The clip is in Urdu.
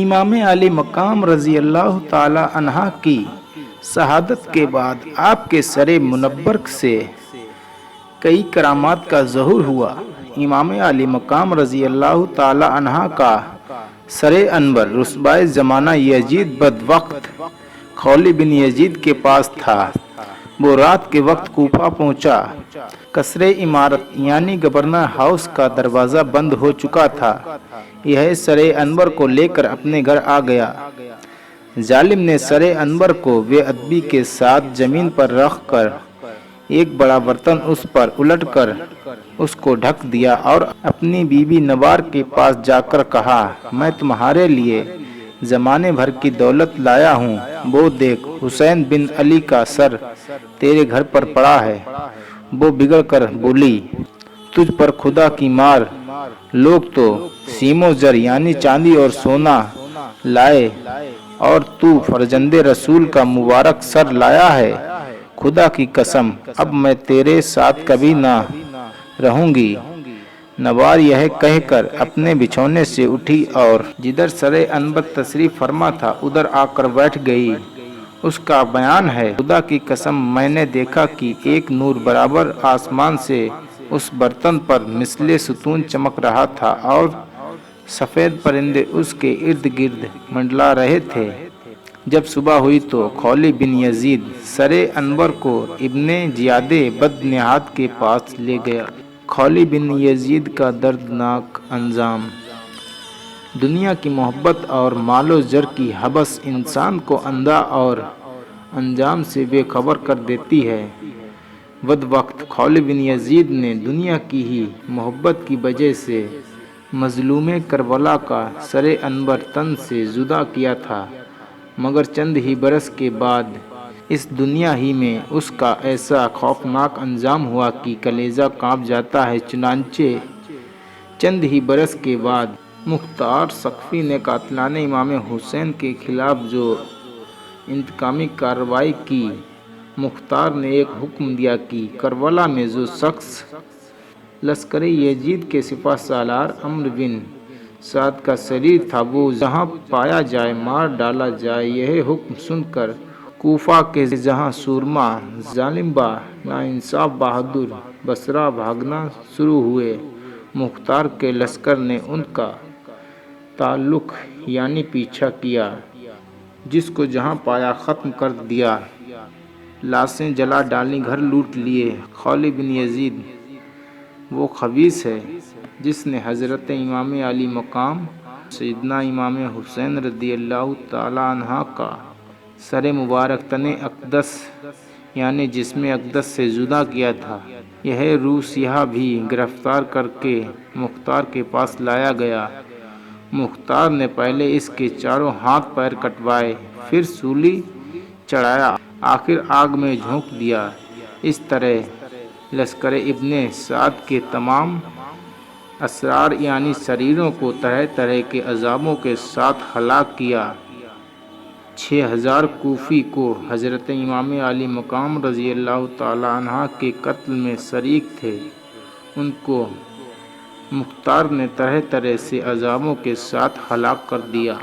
امام علی مقام رضی اللہ تعالی عنہ کی شہادت کے بعد آپ کے سر منور سے کئی کرامات کا ظہور ہوا۔ امام علی مقام رضی اللہ تعالی عنہ کا سر انور رسوائے زمانہ یزید بدوقت خولی بن یزید کے پاس تھا۔ وہ رات کے وقت کوفہ پہنچا۔ قصر امارت یعنی گورنر ہاؤس کا دروازہ بند ہو چکا تھا۔ یہ سر انور کو لے کر اپنے گھر آ گیا۔ ظالم نے سر انور کو بے ادبی کے ساتھ زمین پر رکھ کر ایک بڑا برتن اس پر الٹ کر اس کو ڈھک دیا اور اپنی بیوی نوار کے پاس جا کر کہا، میں تمہارے لیے زمانے بھر کی دولت لایا ہوں، وہ دیکھ حسین بن علی کا سر تیرے گھر پر پڑا ہے۔ وہ بگڑ کر بولی، تجھ پر خدا کی مار، لوگ تو سیم و زر یعنی چاندی اور سونا لائے اور تو فرزند رسول کا مبارک سر لایا ہے۔ خدا کی قسم اب میں تیرے ساتھ کبھی نہ رہوں گی۔ نوار یہ کہہ کر اپنے بچھونے سے اٹھی اور جدھر سر انور تشریف فرما تھا ادھر آ کر بیٹھ گئی۔ اس کا بیان ہے، خدا کی قسم میں نے دیکھا کہ ایک نور برابر آسمان سے اس برتن پر مثل ستون چمک رہا تھا اور سفید پرندے اس کے ارد گرد منڈلا رہے تھے۔ جب صبح ہوئی تو خولی بن یزید سر انور کو ابن زیاد بدنہاد کے پاس لے گیا۔ خولی بن یزید کا دردناک انجام۔ دنیا کی محبت اور مال و زر کی ہبس انسان کو اندھا اور انجام سے بے خبر کر دیتی ہے۔ بدوقت خولی بن یزید نے دنیا کی ہی محبت کی وجہ سے مظلوم کربلا کا سر انور تن سے جدا کیا تھا، مگر چند ہی برس کے بعد اس دنیا ہی میں اس کا ایسا خوفناک انجام ہوا کہ کلیجہ کانپ جاتا ہے۔ چنانچہ چند ہی برس کے بعد مختار ثقفی نے قاتلان امام حسین کے خلاف جو انتقامی کارروائی کی، مختار نے ایک حکم دیا کہ کربلا میں جو شخص لشکر یزید کے سپہ سالار عمرو بن سعد کا شریر تھا وہ جہاں پایا جائے مار ڈالا جائے۔ یہ حکم سن کر کوفہ کے جہاں سورما، ظالم با ناانصاف بہادر بصرہ بھاگنا شروع ہوئے۔ مختار کے لشکر نے ان کا تعلق یعنی پیچھا کیا، جس کو جہاں پایا ختم کر دیا، لاشیں جلا ڈالیں، گھر لوٹ لیے۔ خولی بن یزید وہ خبیث ہے جس نے حضرت امام علی مقام سیدنا امام حسین رضی اللہ تعالی عنہ کا سر مبارک تن اقدس یعنی جسم اقدس سے جدا کیا تھا۔ یہ روح سیاہ بھی گرفتار کر کے مختار کے پاس لایا گیا۔ مختار نے پہلے اس کے چاروں ہاتھ پیر کٹوائے، پھر سولی چڑھایا، آخر آگ میں جھونک دیا۔ اس طرح لشکر ابن سعد کے تمام اسرار یعنی شریروں کو طرح طرح کے عذابوں کے ساتھ ہلاک کیا۔ 6000 کوفی کو حضرت امام علی مقام رضی اللہ تعالی عنہ کے قتل میں شریک تھے، ان کو مختار نے طرح طرح سے عذابوں کے ساتھ ہلاک کر دیا۔